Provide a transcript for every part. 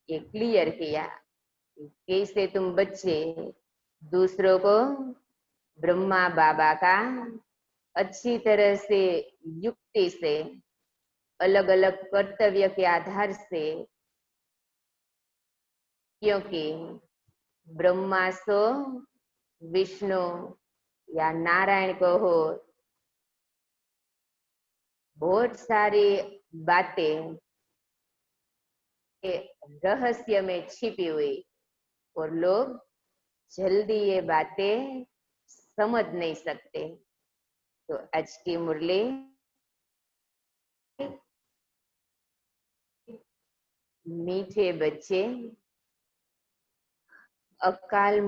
ये क्लियर किया। कैसे तुम बच्चे दूसरों को ब्रह्मा बाबा का अच्छी तरह से युक्ति से अलग अलग कर्तव्य के आधार से, क्योंकि ब्रह्मा सो विष्णु या नारायण को हो, बहुत सारी बातें रहस्य में छिपी हुई और लोग जल्दी ये बातें समझ नहीं सकते। तो आज की मुरली मीठे बच्चे अकाल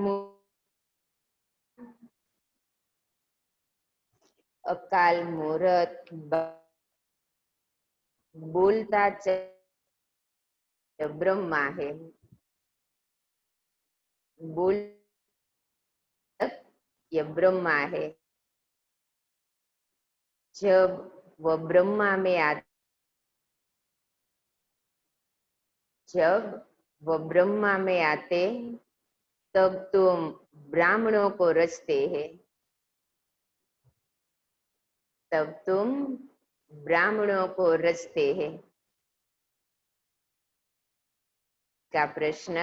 मूर्त बोलता ब्रह्मा है, बोल ये ब्रह्मा है। जब वो ब्रह्मा में आते तब तुम ब्राह्मणों को रचते हैं, का प्रश्न,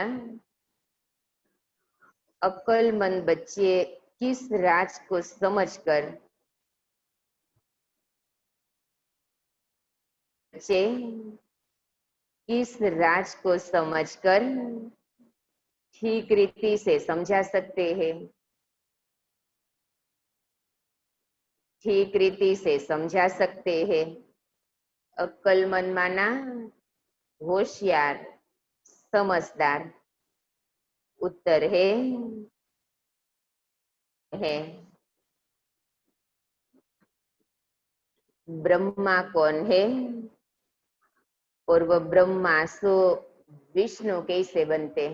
अक्लमंद बच्चे किस राज को समझकर ठीक रीति से समझा सकते हैं, अक्लमंद माना होशियार, समझदार। उत्तर है ब्रह्मा कौन है और वह ब्रह्मा सो विष्णु कैसे बनते?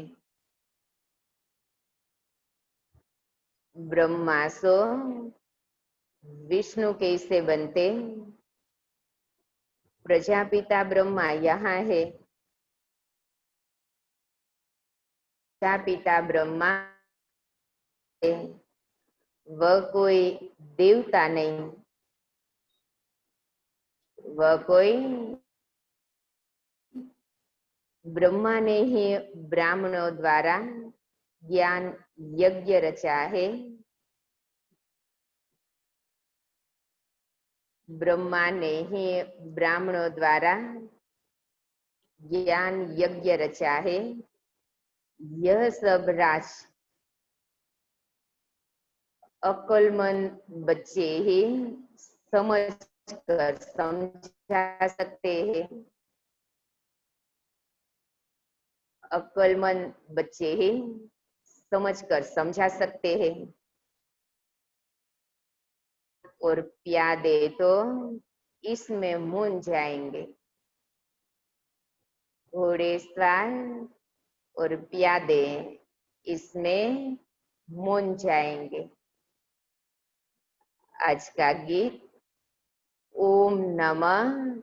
ब्रह्मा सो विष्णु कैसे बनते? प्रजापिता ब्रह्मा यहाँ है। प्रजापिता ब्रह्मा वह कोई देवता नहीं, वह कोई ब्रह्मा ने ही ब्राह्मणों द्वारा ज्ञान यज्ञ रचा है। ब्रह्मा ने ही ब्राह्मणों द्वारा ज्ञान यज्ञ रचा है। यह सब राज अक्लमंद बच्चे ही समझकर समझा सकते हैं। अक्लमंद बच्चे ही समझकर समझा सकते हैं और प्यादे तो इसमें मूंझ जाएंगे। घोड़ेसवार और प्यादे इसमें मूंझ जाएंगे। आज का गीत ओम नमः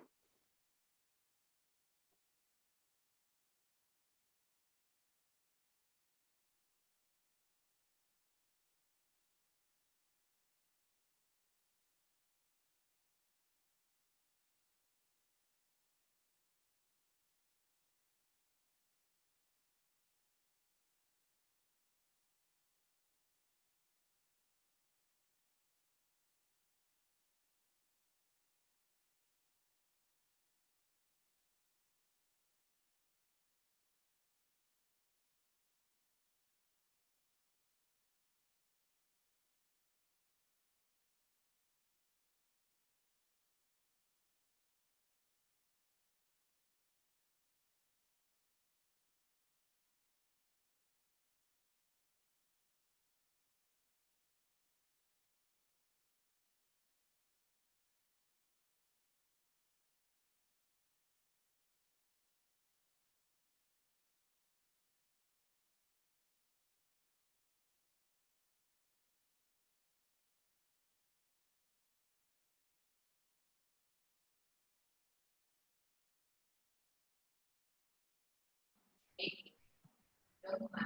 ब्रह्मा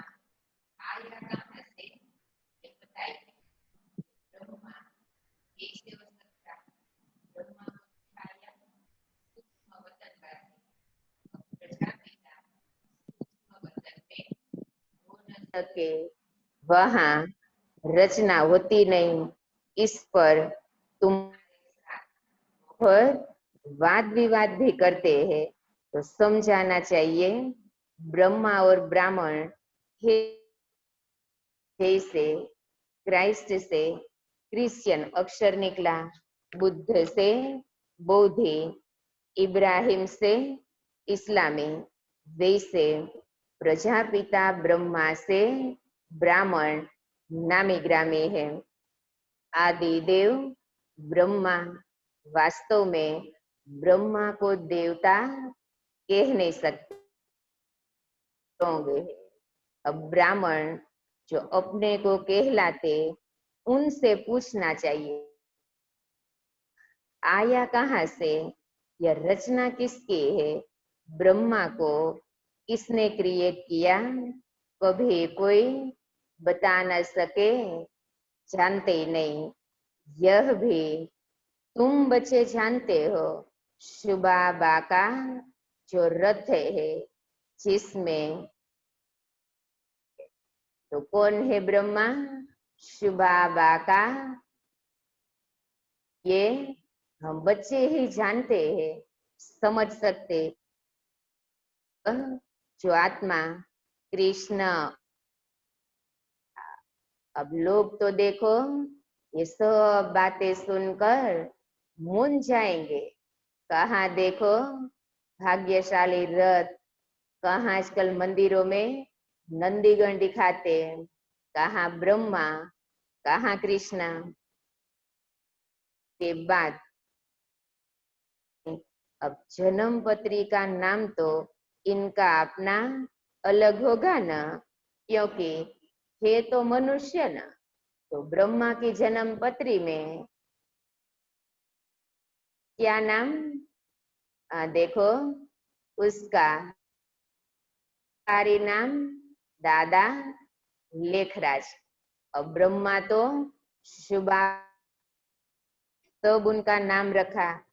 आया कहाँ से, ये बताइए। ब्रह्मा कैसे हो सकता, ब्रह्मा को आया सूक्ष्म वतन वासी, प्रजापिता सूक्ष्म वतन में हो न सके, वहाँ रचना होती नहीं। इस पर तुम पर वाद विवाद भी करते हैं, तो समझाना चाहिए ब्रह्मा और ब्राह्मण से क्राइस्ट से क्रिश्चियन अक्षर निकला, बुद्ध से बौद्धि, इब्राहिम से इस्लामी, वैसे प्रजापिता ब्रह्मा से ब्राह्मण नामी ग्रामी है। आदि देव ब्रह्मा वास्तव में ब्रह्मा को देवता कह नहीं सकते होंगे। अब ब्राह्मण जो अपने को कहलाते, उनसे पूछना चाहिए आया कहाँ से, यह रचना किसकी है, ब्रह्मा को किसने क्रिएट किया, कभी कोई बता न सके, जानते नहीं। यह भी तुम बच्चे जानते हो, शुबाबा का जो रथ है, जिसमें तो कौन है ब्रह्मा, शुबाबा का, ये हम बच्चे ही जानते हैं, समझ सकते। जो आत्मा कृष्ण, अब लोग तो देखो ये सब बातें सुनकर मूंझ जाएंगे। कहाँ देखो भाग्यशाली रथ, कहाँ आजकल मंदिरों में नंदीगण दिखाते हैं, कहाँ ब्रह्मा, कहाँ कृष्णा। के बाद अब जन्म पत्री का नाम तो इनका अपना अलग होगा ना, क्योंकि ये तो मनुष्य ना। तो ब्रह्मा की जन्म पत्री में क्या नाम, देखो उसका कारी नाम दादा लेखराज। अब ब्रह्मा तो शुभा, तब उनका नाम रखा।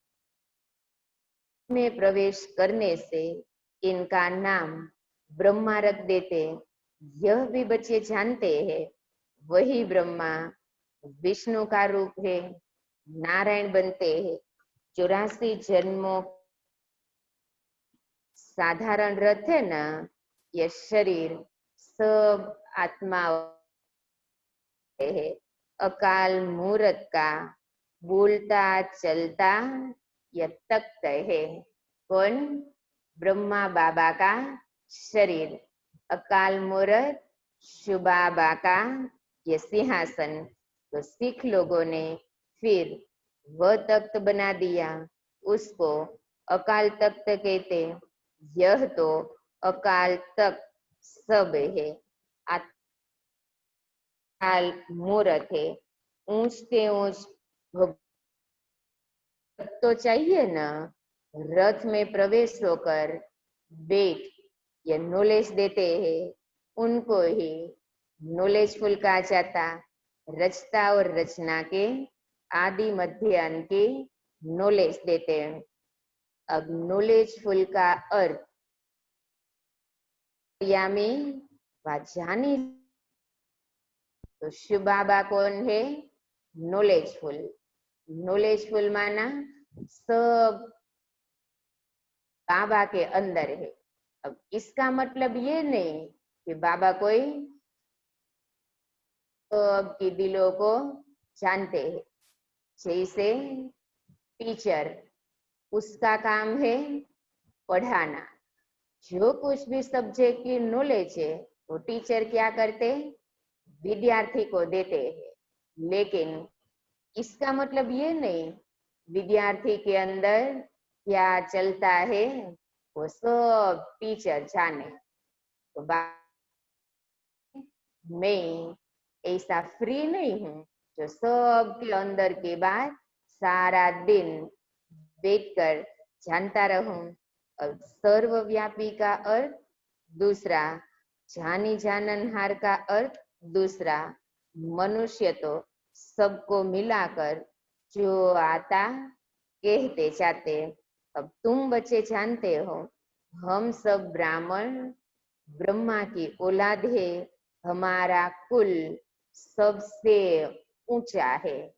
में प्रवेश करने से इनका नाम ब्रह्मा रख देते। यह भी बच्चे जानते हैं वही ब्रह्मा विष्णु का रूप है, नारायण बनते हैं। 84 जन्मों साधारण रथ है ना, यह शरीर सब आत्मा है, अकाल मूर्त का बोलता चलता यह तख्त है। कौन, ब्रह्मा बाबा का शरीर, अकाल मूर्त शुबाबा का यह सिंहासन। तो सिख लोगों ने फिर वह तख्त बना दिया, उसको अकाल तख्त कहते। यह तो अकाल तख्त सब है, अकाल मूर्त है। ऊंच से ऊंच तो चाहिए ना, रथ में प्रवेश होकर बेट ये नॉलेज देते हैं, उनको ही नॉलेजफुल कहा जाता। रचता और रचना के आदि मध्य अंत की नॉलेज देते हैं। अब नॉलेजफुल का अर्थ में जानी, तो शिव बाबा कौन है, नॉलेजफुल। नॉलेजफुल माना सब बाबा के अंदर है। अब इसका मतलब ये नहीं कि बाबा कोई सबकी दिलों को जानते हैं। जैसे टीचर, उसका काम है पढ़ाना। जो कुछ भी सब्जेक्ट की नॉलेज है वो टीचर क्या करते, विद्यार्थी को देते हैं। लेकिन इसका मतलब ये नहीं विद्यार्थी के अंदर क्या चलता है वो सब टीचर जाने। तो मैं ऐसा फ्री नहीं हूँ जो सबके अंदर की बात सारा दिन बैठकर जानता रहूं। और सर्वव्यापी का अर्थ दूसरा, जानी जाननहार का अर्थ दूसरा, मनुष्य तो सबको मिलाकर जो आता कहते जाते। अब तुम बच्चे जानते हो, हम सब ब्राह्मण ब्रह्मा की औलाद है, हमारा कुल सबसे ऊंचा है।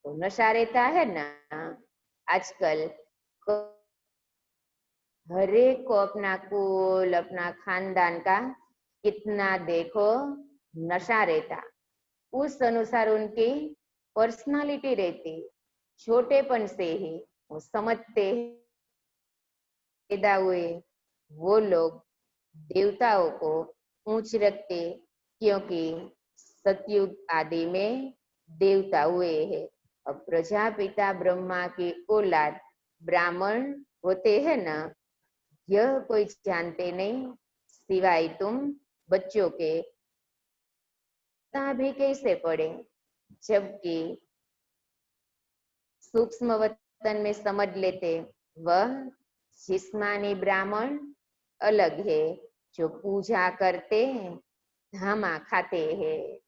तो नशा रहता है ना आजकल, हर एक को अपना कुल अपना खानदान का कितना देखो नशा रहता, उस अनुसार उनकी पर्सनालिटी रहती। छोटेपन से ही वो समझते पैदा हुए वो लोग देवताओं को ऊंच रखते, क्योंकि सतयुग आदि में देवता हुए हैं। अब प्रजापिता ब्रह्मा की औलाद ब्राह्मण होते हैं ना, यह कोई जानते नहीं सिवाय तुम बच्चों के। भी कैसे पढ़े, जबकि सूक्ष्म वतन में समझ लेते। वह जिस्मानी ब्राह्मण अलग है, जो पूजा करते हैं धामा खाते हैं।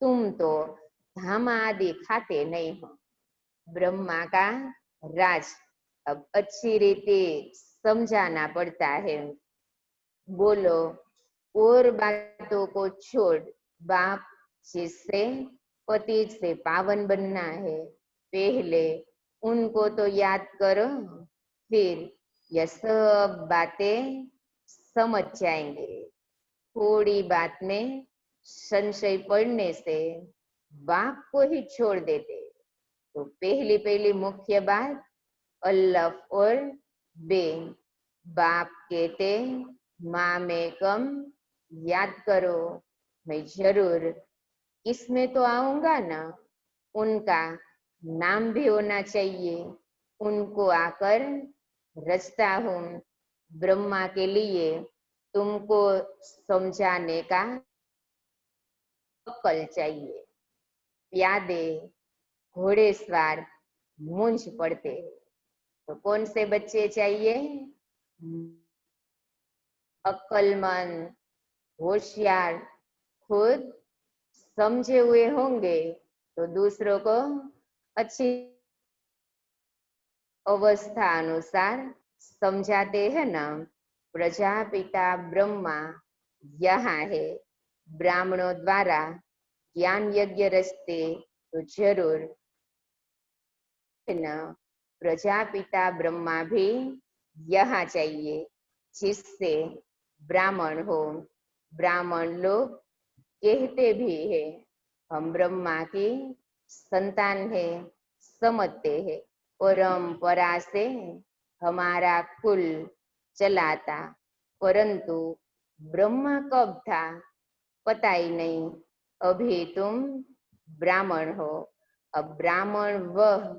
तुम तो धामा आदि खाते नहीं हो। ब्रह्मा का राज अब अच्छी रीति समझाना पड़ता है। बोलो, और बातों को छोड़, बाप जिससे पति से पावन बनना है, पहले उनको तो याद करो, फिर यह सब बातें समझ जाएंगे। थोड़ी बात में संशय पड़ने से बाप को ही छोड़ देते। तो पहली पहली मुख्य बात, अल्लफ और बे। बाप कहते माँ में कम याद करो, मैं जरूर इसमें तो आऊंगा ना। उनका नाम भी होना चाहिए, उनको आकर रचता हूँ। ब्रह्मा के लिए तुमको समझाने का अक्ल चाहिए। प्यादे घोड़े सवार मूंझ पड़ते, तो कौन से बच्चे चाहिए? अक्लमंद, होशियार, खुद समझे हुए होंगे तो दूसरों को अच्छी अवस्था अनुसार समझाते हैं ना। प्रजापिता ब्रह्मा यहाँ है, ब्राह्मणों द्वारा ज्ञान यज्ञ रचते तो जरूर है ना। प्रजापिता ब्रह्मा भी यहाँ चाहिए, जिससे ब्राह्मण हो। ब्राह्मण लोग कहते भी है हम ब्रह्मा की संतान है, समझते हैं परंपरा से हमारा कुल चलाता। परंतु ब्रह्मा कब था पता ही नहीं। अभी तुम ब्राह्मण हो। अब ब्राह्मण वह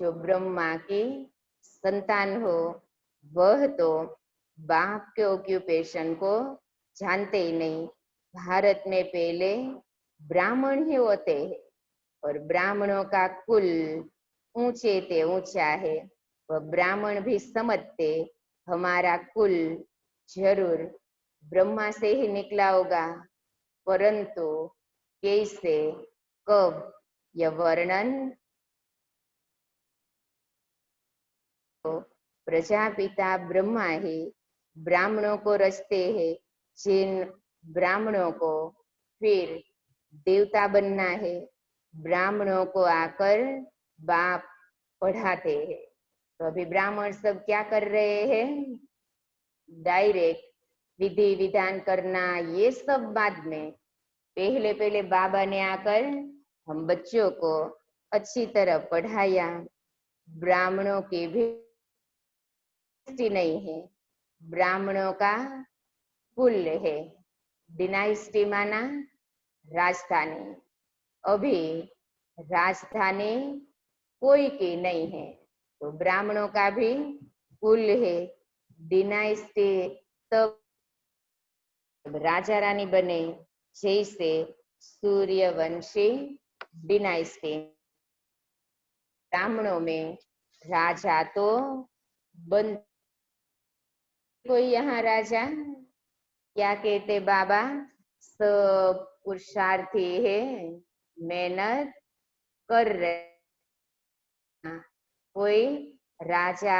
जो ब्रह्मा की संतान हो, वह तो बाप के ऑक्यूपेशन को जानते ही नहीं। भारत में पहले ब्राह्मण ही होते हैं, और ब्राह्मणों का कुल ऊंचे ते ऊंचा है। वह ब्राह्मण भी समझते हमारा कुल जरूर ब्रह्मा से ही निकला होगा, परंतु कैसे कब यह वर्णन तो प्रजापिता ब्रह्मा ही ब्राह्मणों को रचते हैं। जिन ब्राह्मणों को फिर देवता बनना है, ब्राह्मणों को आकर बाप पढ़ाते हैं। तो अभी ब्राह्मण सब क्या कर रहे हैं? डायरेक्ट विधि विधान करना ये सब बाद में। पहले पहले बाबा ने आकर हम बच्चों को अच्छी तरह पढ़ाया। ब्राह्मणों की भी नहीं है, ब्राह्मणों का कुल है। डिनाइस्टी माना राजधानी। अभी राजधानी कोई की नहीं है, तो ब्राह्मणों का भी कुल है। डिनाइस्टी तब राजा रानी बने, जैसे सूर्यवंशी डिनाइस्टी। ब्राह्मणों में राजा तो बन कोई यहाँ राजा क्या कहते बाबा, सब पुरुषार्थी है, मेहनत कर रहे, कोई राजा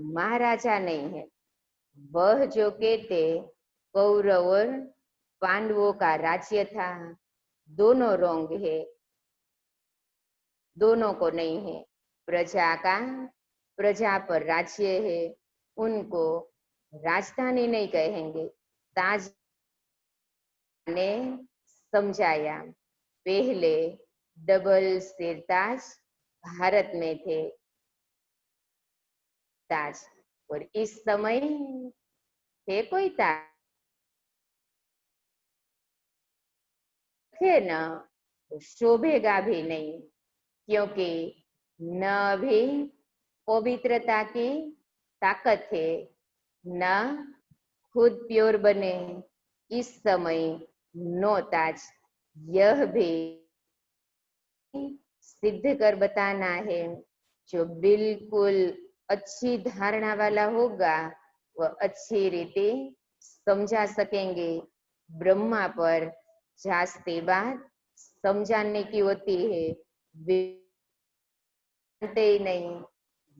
महाराजा नहीं है। वह जो कहते कौरव और पांडवों का राज्य था, दोनों रोंग है, दोनों को नहीं है। प्रजा का, प्रजा पर राज्य है, उनको राजधानी नहीं कहेंगे। ताज ने समझाया, पहले डबल सिरताज भारत में थे ताज, और इस समय है कोई ताज है ना, तो शोभेगा भी नहीं, क्योंकि न भी पवित्रता की ताकत है, न खुद प्योर बने। इस समय नो ताज, यह भी सिद्ध कर बताना है। जो बिल्कुल अच्छी धारणा वाला होगा वह अच्छी रीति समझा सकेंगे। ब्रह्मा पर जास्ती बात समझाने की होती है, जानते ही नहीं,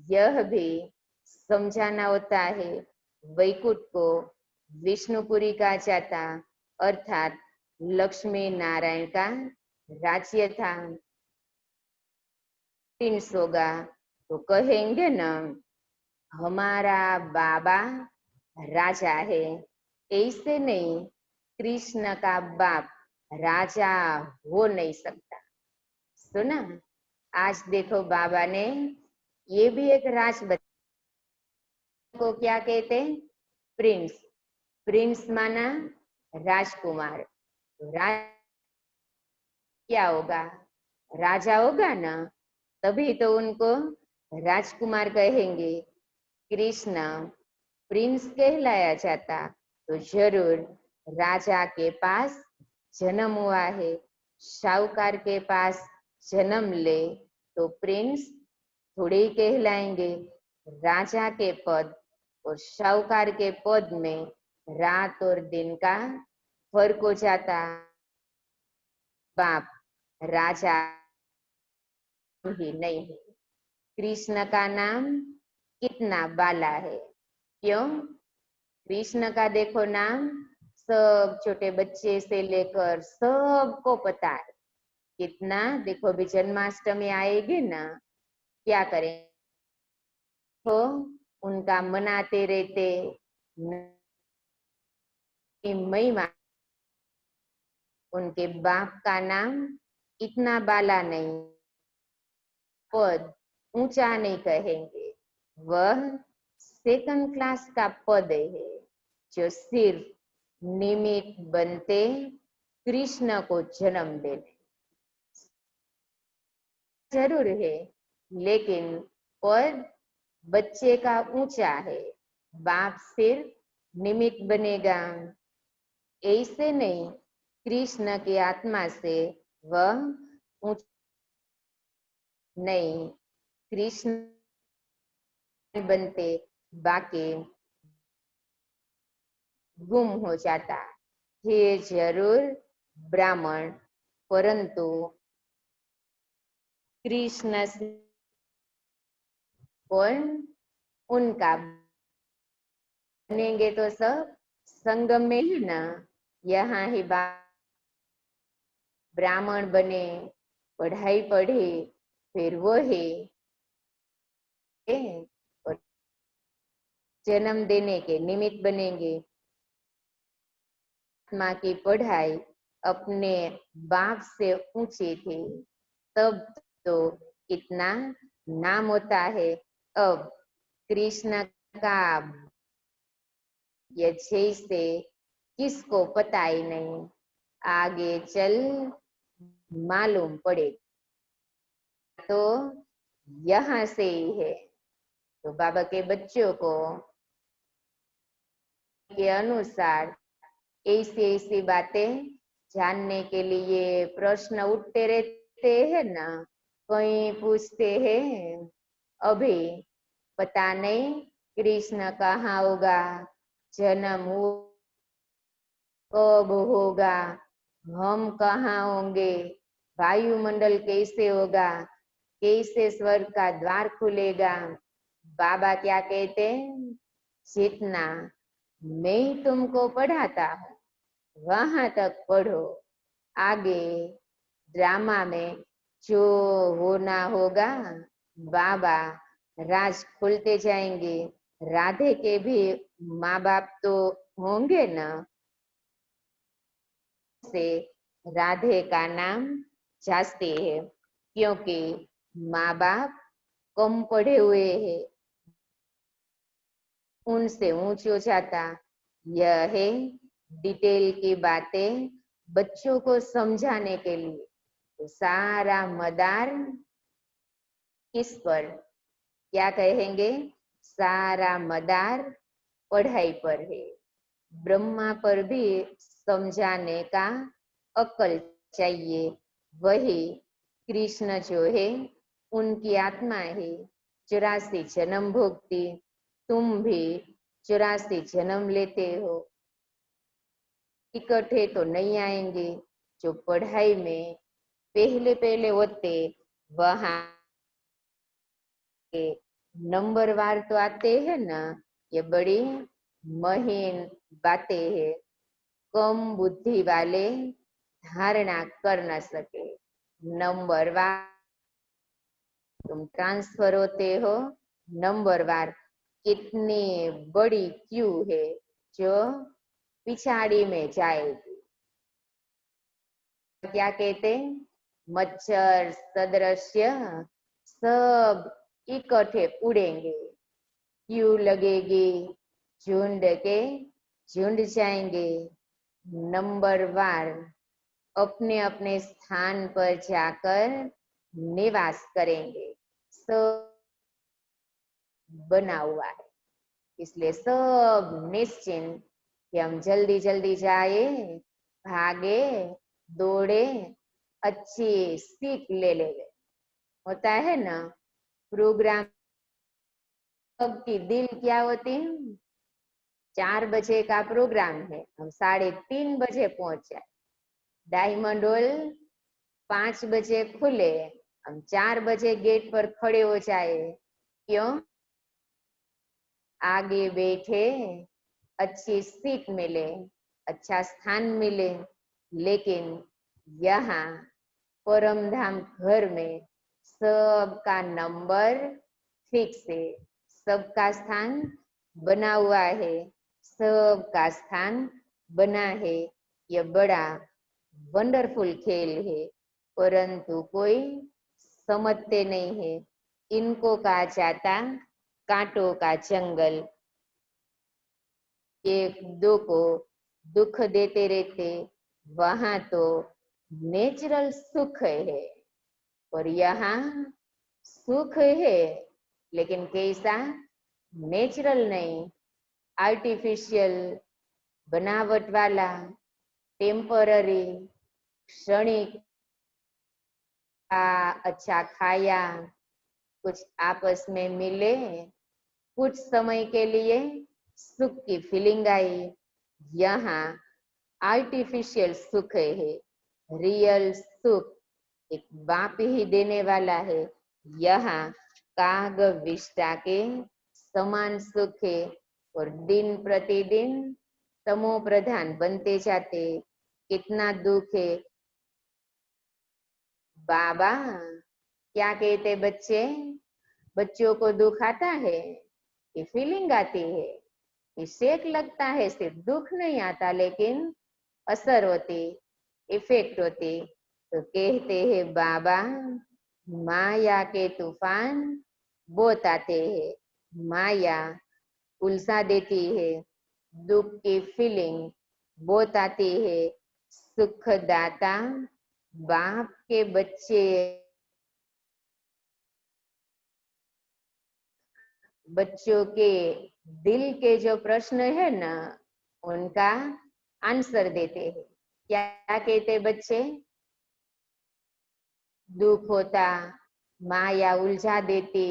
यह भी समझाना होता है। वैकुंठ को विष्णुपुरी कहा जाता, अर्थात लक्ष्मी नारायण का राज्य था। 300 तो कहेंगे ना, हमारा बाबा राजा है, ऐसे नहीं, कृष्ण का बाप राजा हो नहीं सकता। सुना, आज देखो बाबा ने ये भी एक राज को क्या कहते हैं, प्रिंस। प्रिंस माना राजकुमार, राज क्या होगा, राजा होगा ना, तभी तो उनको राजकुमार कहेंगे। कृष्ण प्रिंस कहलाया जाता तो जरूर राजा के पास जन्म हुआ है। साहूकार के पास जन्म ले तो प्रिंस थोड़े ही कहलाएंगे। राजा के पद और साहूकार के पद में रात और दिन का फर्क हो जाता। बाप राजा ही नहीं है। कृष्ण का नाम कितना बाला है, क्यों? कृष्ण का देखो नाम सब छोटे बच्चे से लेकर सबको पता है कितना। देखो अभी जन्माष्टमी आएगी ना, क्या करें, तो उनका मनाते रहते महिमा। उनके बाप का नाम इतना बाला नहीं, पद ऊंचा नहीं कहेंगे, वह सेकंड क्लास का पद है, जो सिर्फ निमित्त बनते कृष्ण को जन्म देने जरूर है, लेकिन पद बच्चे का ऊंचा है, बाप सिर्फ निमित्त बनेगा। ऐसे नहीं, कृष्ण की आत्मा से वह ऊंचा नहीं, कृष्ण बनते, बाकी गुम हो जाता है जरूर ब्राह्मण, परंतु कृष्ण कौन उनका बनेंगे तो सब संगम में ही ना, यहाँ ही ब्राह्मण बने, पढ़ाई पढ़े, फिर वो है और जन्म देने के निमित्त बनेंगे। आत्मा की पढ़ाई अपने बाप से ऊंची थी, तब तो कितना नाम होता है। अब कृष्ण का ये जैसे किसको पता ही नहीं, आगे चल मालूम पड़े तो यहाँ से ही है। तो बाबा के बच्चों को के अनुसार ऐसी ऐसी बातें जानने के लिए प्रश्न उठते रहते हैं ना, कहीं पूछते हैं अभी पता नहीं कृष्ण कहाँ होगा, जन्म कब होगा, हम कहाँ होंगे, वायुमंडल कैसे होगा, कैसे स्वर्ग का द्वार खुलेगा। बाबा क्या कहते हैं, जितना मैं तुमको पढ़ाता हूँ वहां तक पढ़ो, आगे ड्रामा में जो होना होगा, बाबा राज खुलते जाएंगे। राधे के भी माँ बाप तो होंगे ना, से राधे का नाम जाते है, क्योंकि माँ बाप कम पढ़े हुए हैं, उनसे ऊंच हो जाता। यह है डिटेल की बातें बच्चों को समझाने के लिए। तो सारा मदार किस पर, क्या कहेंगे, सारा मदार पढ़ाई पर है। ब्रह्मा पर भी समझाने का अक्ल चाहिए। वही कृष्ण जो है उनकी आत्मा है, 84 जन्म भोगती। तुम भी 84 जन्म लेते हो, इकट्ठे तो नहीं आएंगे। जो पढ़ाई में पहले पहले होते वहां के नंबरवार तो आते हैं ना, ये बड़ी महीन बातें हैं। कम बुद्धि वाले धारणा कर न सके। नंबरवार तुम ट्रांसफर होते हो, नंबरवार कितनी बड़ी क्यू है जो पिछाड़ी में जाएगी। क्या कहते, मच्छर सदृश्य सब इकट्ठे उड़ेंगे, क्यू लगेगी, झुंड के झुंड जाएंगे। नंबरवार अपने अपने स्थान पर जाकर निवास करेंगे। सब बना हुआ है, इसलिए सब निश्चिंत कि हम जल्दी जल्दी जाए, भागे, दौड़े, अच्छी सीख ले ले। होता है ना प्रोग्राम, सबकी दिल क्या होती है, 4 बजे का प्रोग्राम है, हम 3:30 बजे पहुंच जाए। डायमंड हॉल 5 बजे खुले, हम 4 बजे गेट पर खड़े हो जाए। क्यों, आगे बैठे, अच्छी सीट मिले, अच्छा स्थान मिले। लेकिन यहाँ परम धाम घर में सबका नंबर फिक्स है, सबका स्थान बना हुआ है, सबका स्थान बना है। यह बड़ा वंडरफुल खेल है, परंतु कोई समझते नहीं है। इनको कहा जाता कांटों का जंगल। एक दो को दुख देते रहते, वहां तो नेचुरल सुख है, और यहाँ सुख है लेकिन कैसा, नेचुरल नहीं, आर्टिफिशियल, बनावट वाला, टेम्पररी, क्षणिक। अच्छा खाया, कुछ आपस में मिले, कुछ समय के लिए सुख की फीलिंग आई। यहाँ आर्टिफिशियल सुख है, रियल सुख एक बाप ही देने वाला है। यहाँ काग विष्टा के समान सुख है, और दिन प्रतिदिन तमो प्रधान बनते जाते। कितना दुख है। बाबा क्या कहते, बच्चों को दुख आता है, ये फीलिंग आती है, ये शेक लगता है, सिर्फ दुख नहीं आता लेकिन असर होती, इफेक्ट होती। तो कहते हैं बाबा, माया के तूफान बहुत आते हैं, माया उलझा देती है, दुख की फीलिंग बहुत आती है। सुखदाता बाप के बच्चे, बच्चों के दिल के जो प्रश्न है ना, उनका आंसर देते हैं। क्या कहते बच्चे, दुख होता, माया उलझा देती,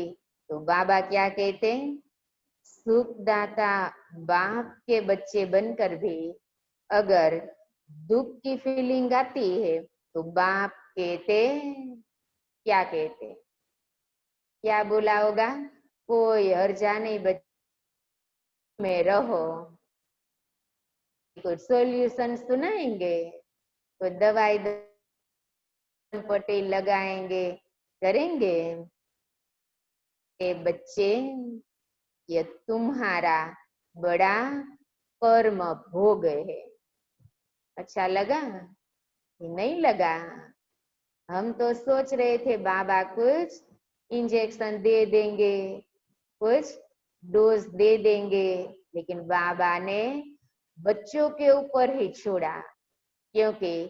तो बाबा क्या कहते, सुखदाता बाप के बच्चे बनकर भी अगर दुख की फीलिंग आती है तो बाप कहते, क्या कहते, क्या बोला होगा? कोई हर्जा नहीं, बच्चे में रहो। कुछ सॉल्यूशन सुनाएंगे, कोई दवाई पट्टी लगाएंगे, करेंगे। ये बच्चे, ये तुम्हारा बड़ा कर्म भोग है। अच्छा लगा? नहीं लगा? हम तो सोच रहे थे बाबा कुछ इंजेक्शन दे देंगे, कुछ डोज दे देंगे, लेकिन बाबा ने बच्चों के ऊपर ही छोड़ा, क्योंकि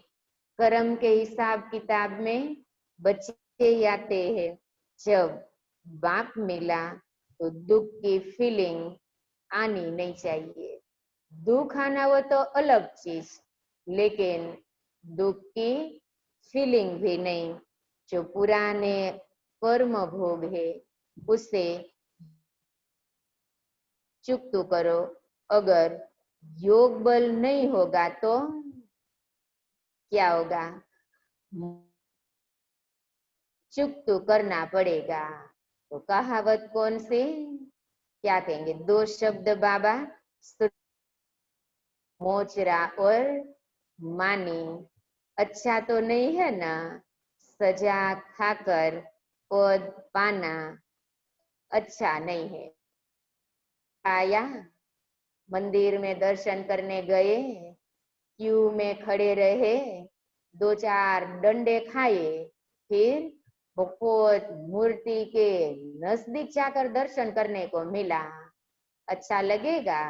कर्म के हिसाब किताब में बच्चे आते हैं। जब बाप मिला तो दुख की फीलिंग आनी नहीं चाहिए। दुख आना वो तो अलग चीज, लेकिन दुख की फीलिंग भी नहीं। जो पुराने कर्म भोग है उसे चुप तो करो। अगर योग बल नहीं होगा तो क्या होगा? चुप तो करना पड़ेगा। तो कहावत कौन सी, क्या कहेंगे? दो शब्द बाबा, मोचरा और मानी। अच्छा तो नहीं है ना? सजा खाकर पद पाना अच्छा नहीं है। आया, मंदिर में दर्शन करने गए, क्यू में खड़े रहे, दो चार डंडे खाए, फिर भगवत मूर्ति के नजदीक जाकर दर्शन करने को मिला, अच्छा लगेगा?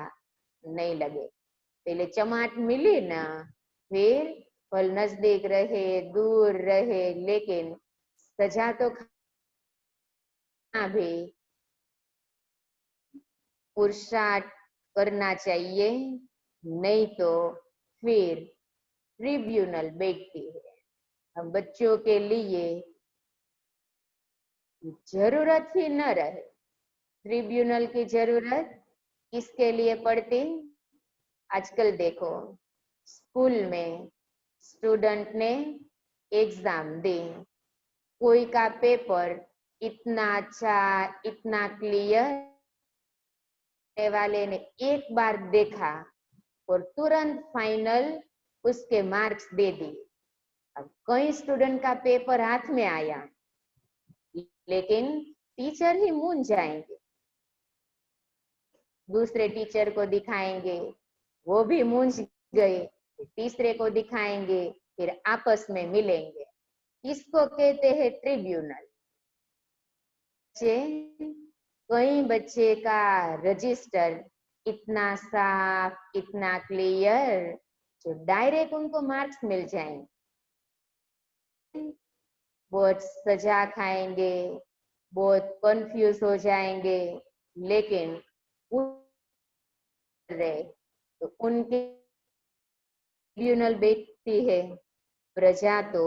नहीं लगे। पहले चमाट मिली ना, फिर फल नजदीक रहे दूर रहे, लेकिन सजा तो खाना भी पुरुषार्थ करना चाहिए, नहीं तो फिर ट्रिब्यूनल बैठती है। हम बच्चों के लिए जरूरत ही न रहे। ट्रिब्यूनल की जरूरत किसके लिए पड़ती? आजकल देखो, स्कूल में स्टूडेंट ने एग्जाम दी, कोई का पेपर इतना अच्छा, इतना क्लियर, वाले ने एक बार देखा और तुरंत फाइनल उसके मार्क्स दे दिए। अब कई स्टूडेंट का पेपर हाथ में आया, लेकिन टीचर ही मूंझ जाएंगे, दूसरे टीचर को दिखाएंगे, वो भी मूंझ गए, तीसरे को दिखाएंगे, फिर आपस में मिलेंगे। इसको कहते हैं ट्रिब्यूनल। कई बच्चे का रजिस्टर इतना साफ, इतना क्लियर, जो डायरेक्ट उनको मार्क्स मिल जाएंगे। बहुत सजा खाएंगे, बहुत कंफ्यूज हो जाएंगे, लेकिन रहे तो उनके ट्रिब्यूनल बैठती है। प्रजा तो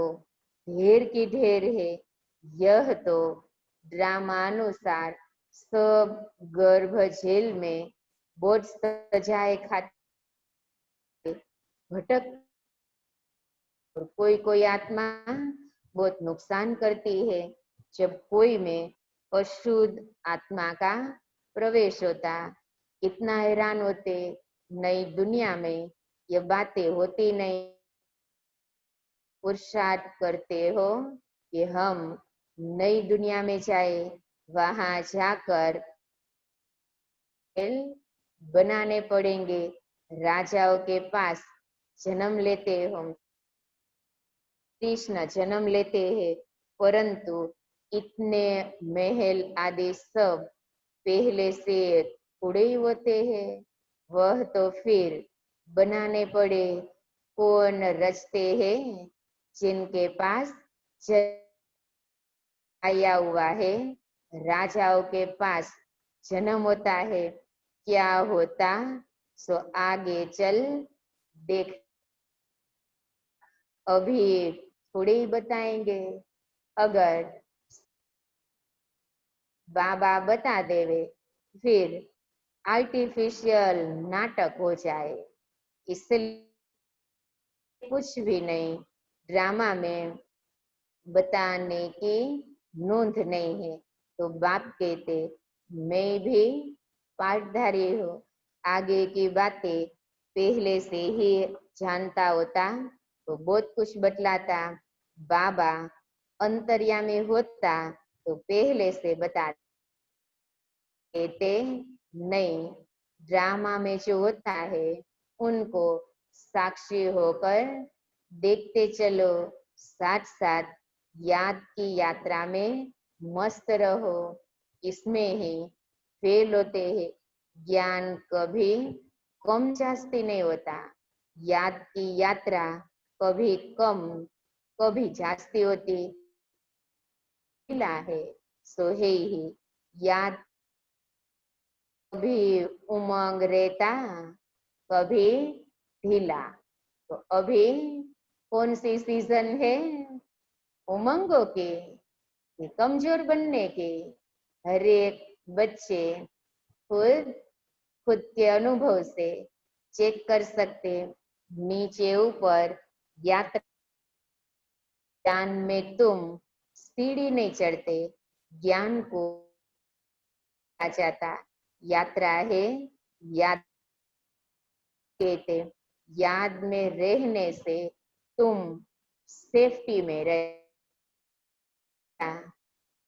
ढेर की ढेर है। यह तो ड्रामानुसार सब गर्भ जेल में बहुत सजाएं खाते भटक, और कोई कोई आत्मा बहुत नुकसान करती है। जब कोई में अशुद्ध आत्मा का प्रवेश होता, इतना हैरान होते, नई दुनिया में ये बातें होती नहीं। पुरुषार्थ करते हो कि हम नई दुनिया में जाए, वहां जाकर बनाने पड़ेंगे। राजाओं के पास जन्म लेते हो, कृष्ण जन्म लेते हैं, परंतु इतने महल आदि सब पहले से थोड़े ही होते हैं, वह तो फिर बनाने पड़े। कौन रचते हैं? जिनके पास आया हुआ है। राजाओं के पास जन्म होता है, क्या होता सो आगे चल देख, अभी थोड़े ही बताएंगे। अगर बाबा बता देवे, फिर आर्टिफिशियल नाटक हो जाए। इसलिए कुछ भी नहीं, ड्रामा में बताने की नोंद नहीं है। तो बाप कहते मैं भी पाठधारी हूँ, आगे की बातें पहले से ही जानता होता तो बहुत कुछ बतलाता। बाबा अंतर्यामी होता तो पहले से बता देते। नहीं, ड्रामा में जो होता है उनको साक्षी होकर देखते चलो, साथ साथ याद की यात्रा में मस्त रहो। इसमें ही फेल होते हैं। ज्ञान कभी कम जास्ती नहीं होता, याद की यात्रा कभी कम कभी जास्ती होती है। सो है ही याद कभी उमंग रहता, कभी ढीला। तो अभी कौन सी सीजन है उमंगों की कि कमजोर बनने की? हर एक बच्चे खुद खुद के अनुभव से चेक कर सकते, नीचे ऊपर यात्रा ज्ञान में तुम सीढ़ी नहीं चढ़ते, ज्ञान को आ जाता। यात्रा है याद कहते, याद में रहने से तुम सेफ्टी में रहता।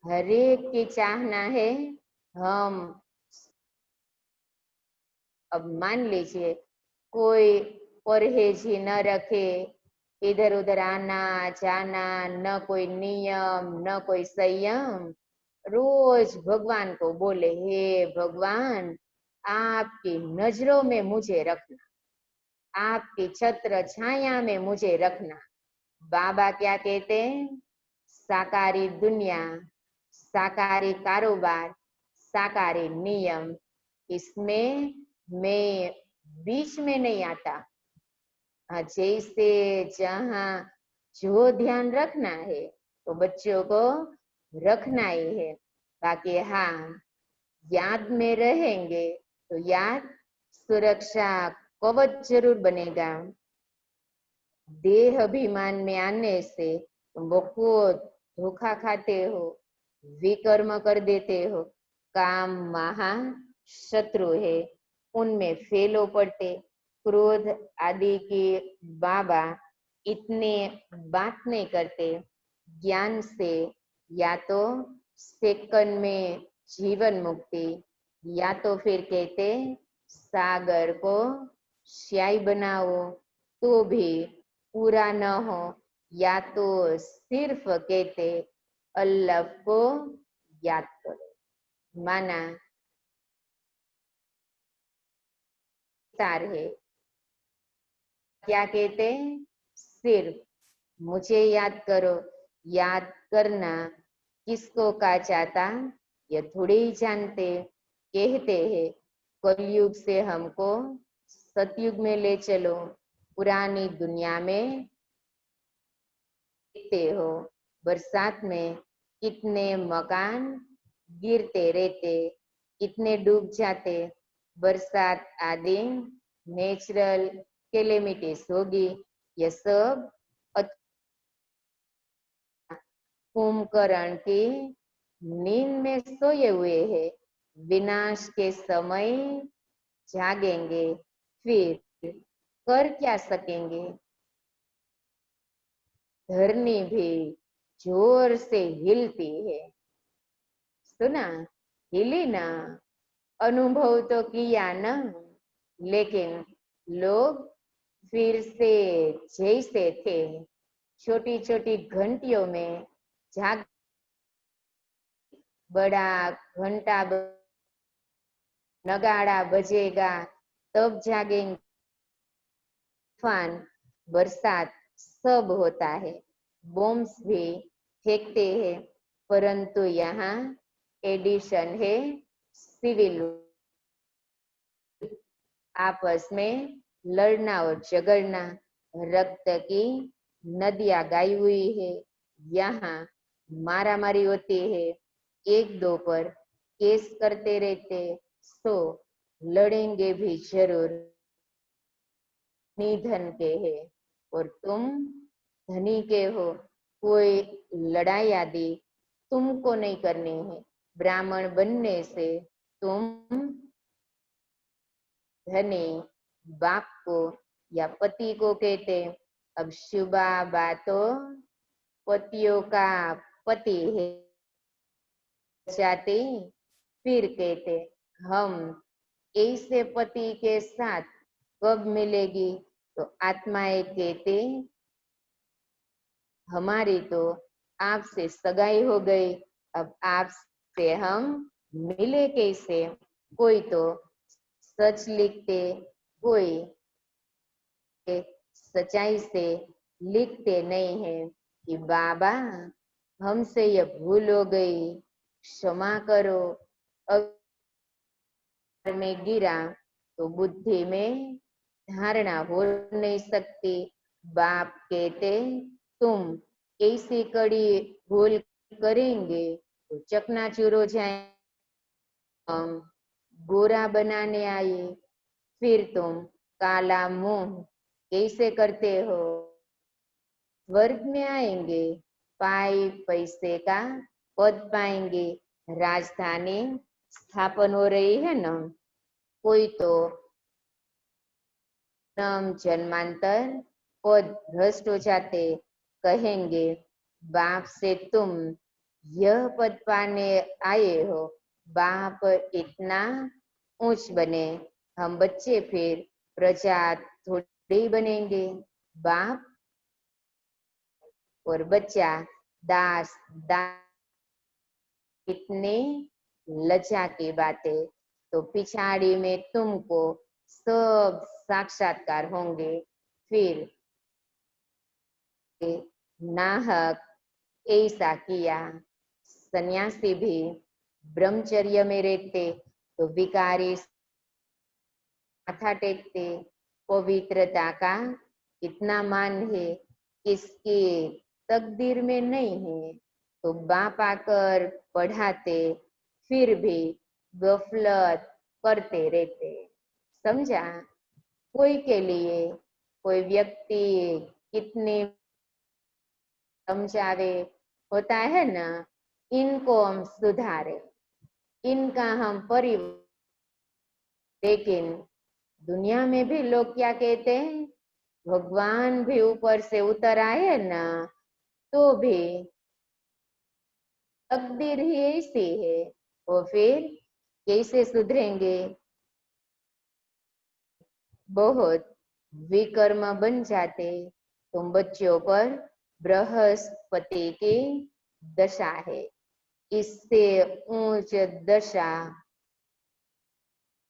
हर एक की चाहना है हम, अब मान लीजिए कोई परहेज ही न रखे, इधर उधर आना जाना, न कोई नियम न कोई संयम, रोज भगवान को बोले हे भगवान आपकी नजरों में मुझे रखना, आपकी छत्र छाया में मुझे रखना। बाबा क्या कहते हैं? साकारी दुनिया, साकारी कारोबार, साकारी नियम, इसमें मैं बीच में नहीं आता। जैसे जहाँ जो ध्यान रखना है तो बच्चों को रखना ही है। बाकी हाँ, याद में रहेंगे तो याद सुरक्षा कवच जरूर बनेगा। देह अभिमान में आने से तुम बहुत धोखा खाते हो, विकर्म कर देते हो। काम महा शत्रु है, उनमें फेलो पड़ते। क्रोध आदि की बाबा इतने बात नहीं करते। ज्ञान से या तो सेकंड में जीवन मुक्ति, या तो फिर कहते सागर को स्याही बनाओ तो भी पूरा न हो, या तो सिर्फ कहते अल्लाह को याद करो। माना तार है, क्या कहते सिर्फ मुझे याद करो। याद करना किसको कहा जाता ये थोड़े ही जानते। कहते हैं कलयुग से हमको सतयुग में ले चलो। पुरानी दुनिया में देखते हो बरसात में कितने मकान गिरते रहते, कितने डूब जाते। बरसात आदि नेचुरल कैलेमिटीज होगी, ये सब कुंभकर्ण की नींद में सोए हुए हैं, विनाश के समय जागेंगे, फिर कर क्या सकेंगे? धरनी भी जोर से हिलती है। सुना, हिली ना, अनुभव तो किया ना, लेकिन लोग फिर से जैसे थे छोटी छोटी घंटियों में जाग, बड़ा घंटा नगाड़ा बजेगा तब जागेंगे। तूफान बरसात सब होता है, बॉम्ब्स भी फेंकते हैं, परंतु यहाँ एडिशन है सिविल, आपस में लड़ना और झगड़ना, रक्त की नदियां गाई हुई है। यहाँ मारा मारी होती है, एक दो पर केस करते रहते, सो लड़ेंगे भी जरूर। निधन के है और तुम धनी के हो, कोई लड़ाई आदि तुमको नहीं करनी है। ब्राह्मण बनने से तुम धनी बाप को या पति को कहते। अब शुभा बातों पतियों का पति है जाते, फिर कहते हम ऐसे पति के साथ कब मिलेगी? तो आत्माएं कहते हमारी तो आपसे सगाई हो गई, अब आपसे हम मिले कैसे? कोई तो सच लिखते, कोई सच्चाई से लिखते नहीं है कि बाबा हमसे ये भूल हो गई, क्षमा करो। अगर में गिरा तो बुद्धि में धारणा हो नहीं सकती। बाप कहते तुम ऐसी कड़ी भूल करेंगे तो चकनाचूर हो जाए। हम गोरा बनाने आए, फिर तुम काला मुंह कैसे करते हो? स्वर्ग में आएंगे, पाई पैसे का पद पाएंगे, राजधानी स्थापन हो रही है ना। कोई तो जन्मांतर पद भ्रष्ट हो जाते, कहेंगे बाप से तुम यह पद पाने आए हो, बाप इतना ऊंच बने, हम बच्चे फिर प्रजा थोड़ी बनेंगे। बाप और बच्चा दास दास, इतनी लज्जा की बातें। तो पिछाड़ी में तुमको सब साक्षात्कार होंगे। फिर नाहक ऐसा किया। सन्यासी भी ब्रह्मचर्य में रहते तो विकारी माथा टेकते। पवित्रता का इतना मान है, इसकी तकदीर में नहीं है, तो बाप आकर पढ़ाते, फिर भी गफलत करते रहते। समझा? कोई के लिए कोई व्यक्ति कितने समझावे, होता है ना, इनको हम सुधारे, इनका हम परिवर्तन। लेकिन दुनिया में भी लोग क्या कहते हैं, भगवान भी ऊपर से उतर आए ना तो भी तकदीर ही ऐसी है, वो फिर कैसे सुधरेंगे? बहुत विकर्म बन जाते। तुम बच्चों पर बृहस्पति की दशा है, इससे ऊंच दशा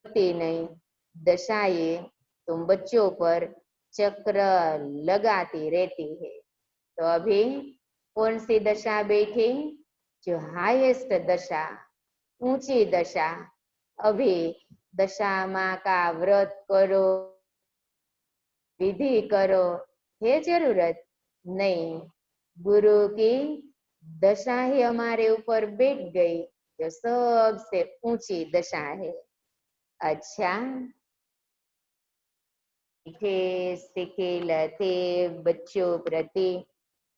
नहीं। दशाएं तुम बच्चों पर चक्र लगाती रहती है। तो अभी कौन सी दशा बैठी? जो हाईएस्ट दशा, ऊंची दशा। अभी दशा माँ का व्रत करो, विधि करो, है जरूरत नहीं। गुरु की दशा ही हमारे ऊपर बैठ गई, जो सबसे ऊंची दशा है। अच्छा, थे सिखेलते बच्चों प्रति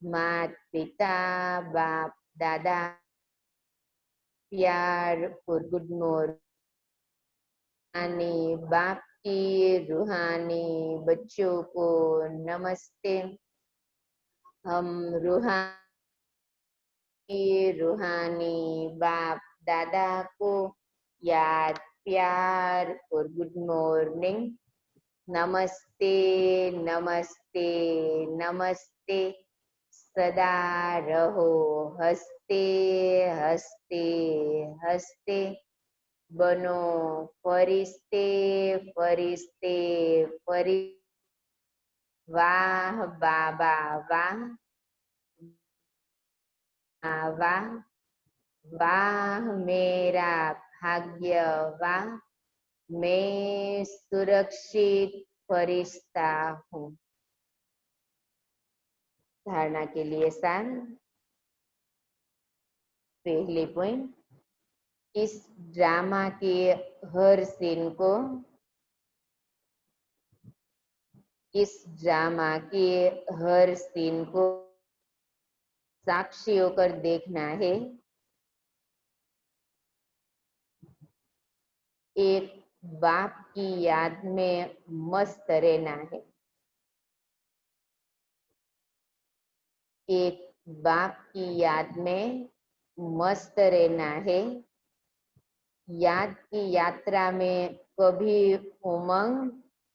मात पिता बाप दादा प्यार और गुड मॉर्निंग। बाप की रूहानी बच्चों को नमस्ते। हम रूहानी बाप दादा को याद प्यार और गुड मॉर्निंग। नमस्ते नमस्ते नमस्ते। सदा रहो हंसते हंसते हंसते। बनो फरिश्ते फरिश्ते फरि। वाह बाबा वाह, वाह वाह मेरा भाग्य, वाह मैं सुरक्षित फरिश्ता हूँ। धारणा के लिए सार। पहले पॉइंट, इस ड्रामा के हर सीन को इस ड्रामा के हर सीन को साक्षी होकर देखना है। एक बाप की याद में मस्त रहना है। एक बाप की याद में मस्त रहना है। याद की यात्रा में कभी उमंग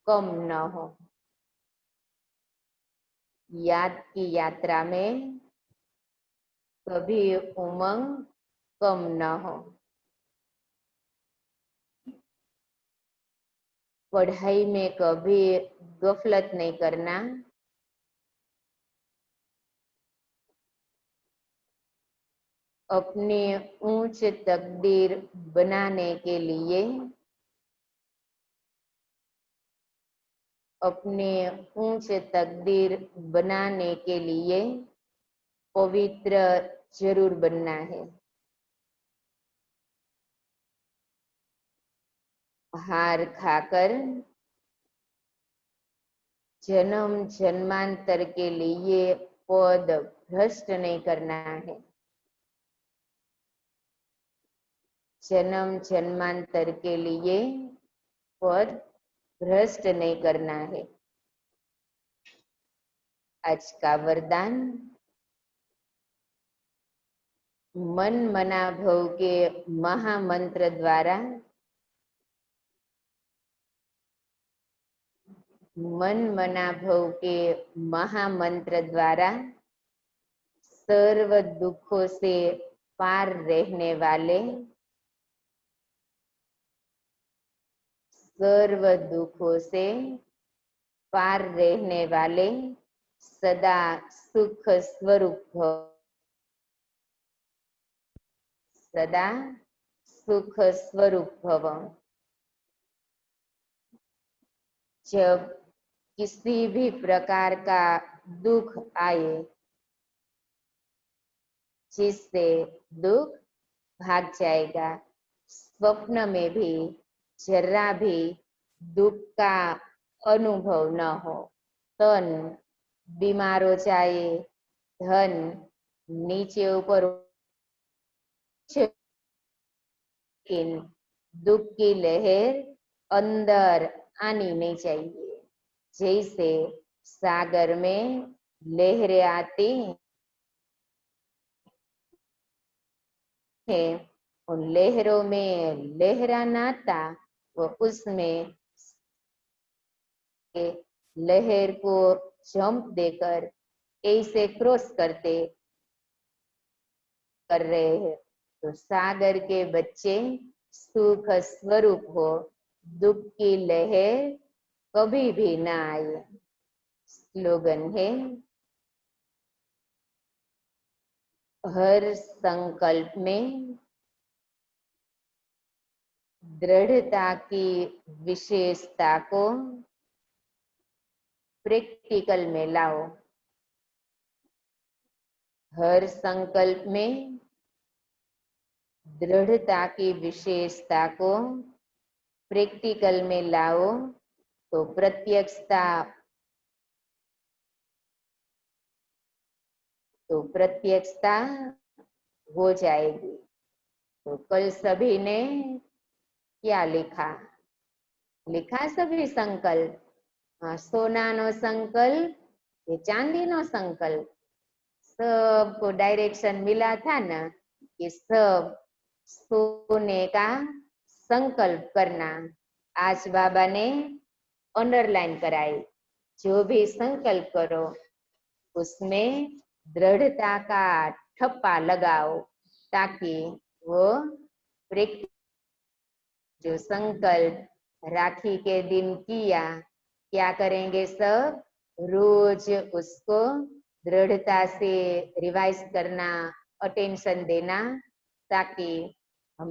कम न हो। याद की यात्रा में कभी उमंग कम न हो। पढ़ाई में कभी गफलत नहीं करना। अपनी ऊंच तकदीर बनाने के लिए अपने ऊंच तकदीर बनाने के लिए पवित्र जरूर बनना है। हार खाकर जन्म जन्मांतर के लिए पद भ्रष्ट नहीं करना है। जन्म जन्मांतर के लिए पद भ्रष्ट नहीं करना है। आज का वरदान, मन मना भव के महामंत्र द्वारा मन मना भव के महामंत्र द्वारा सर्व दुखों से पार रहने वाले, सर्व दुखों से पार रहने वाले सदा सुख स्वरूप भव, सदा सुख स्वरूप भव। जब किसी भी प्रकार का दुख आए, जिससे दुख भाग जाएगा। स्वप्न में भी जरा भी दुख का अनुभव न हो। तन बीमार हो जाए, धन नीचे ऊपर, लेकिन दुख की लहर अंदर आनी नहीं चाहिए। जैसे सागर में लहरें आती है, उन लहरों में लहराना था, वो उसमें लहर को जंप देकर ऐसे क्रॉस करते कर रहे हैं। तो सागर के बच्चे सुख स्वरूप हो, दुख की लहर कभी भी ना आए। स्लोगन है, हर संकल्प में दृढ़ता की विशेषता को प्रैक्टिकल में लाओ। हर संकल्प में दृढ़ता की विशेषता को प्रैक्टिकल में लाओ तो प्रत्यक्षता हो जाएगी। तो कल सभी ने क्या लिखा सभी संकल्प। सोना नो संकल्प, ये चांदी नो संकल्प, सबको डायरेक्शन मिला था ना कि सब सोने का संकल्प करना। आज बाबा ने अंडरलाइन कराई, जो भी संकल्प करो उसमें दृढ़ता का ठप्पा लगाओ, ताकि वो जो संकल्प राखी के दिन किया, क्या करेंगे सब, रोज उसको दृढ़ता से रिवाइज करना, अटेंशन देना, ताकि हम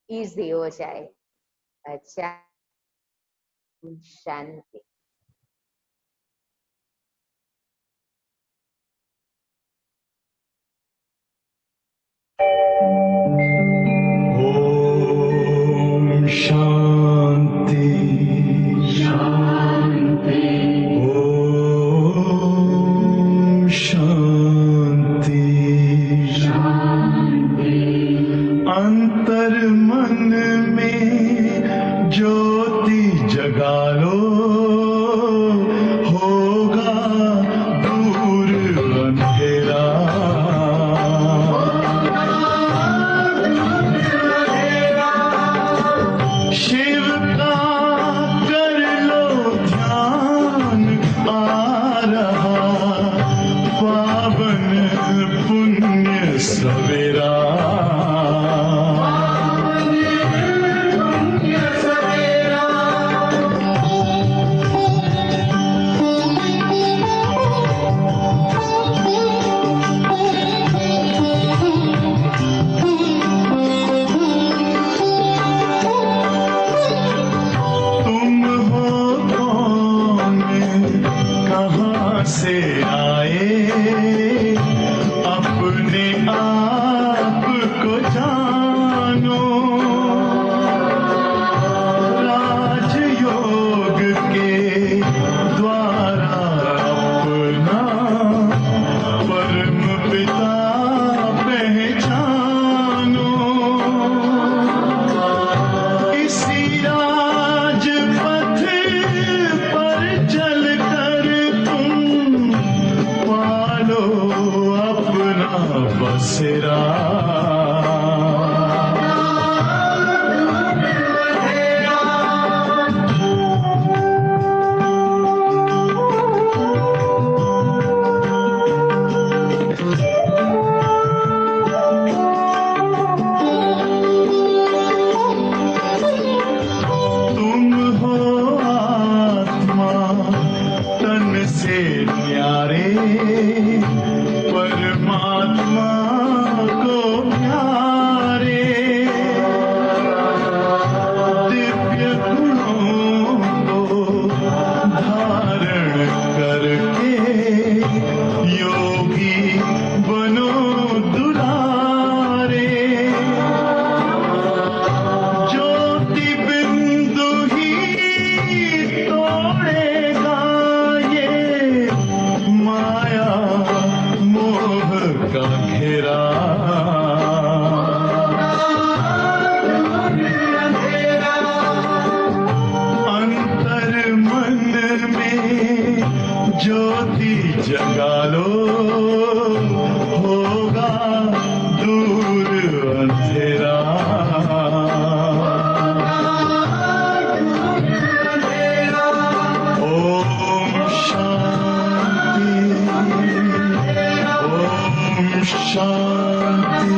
इजी हो जाए। अच्छा, शांति। ओम शांति शांति। कहाँ से आए अपने आप को जानो, राजयोग के द्वारा अपना परम पिता पहचानो। इसी राजपथ पर चलकर तुम पालो अपना बसेरा। तुम हो आत्मा तन से न्यारे, परमात्मा को प्यारे। दिव्य गुणों को धारण करके योगी बनो दुलारे। ज्योति बिंदु ही तोड़ेगा ये माया मोह का घेरा। अंतर मन में ज्योति जगा लो, होगा दूर अंधेरा। ओम शांति, ओम शांति।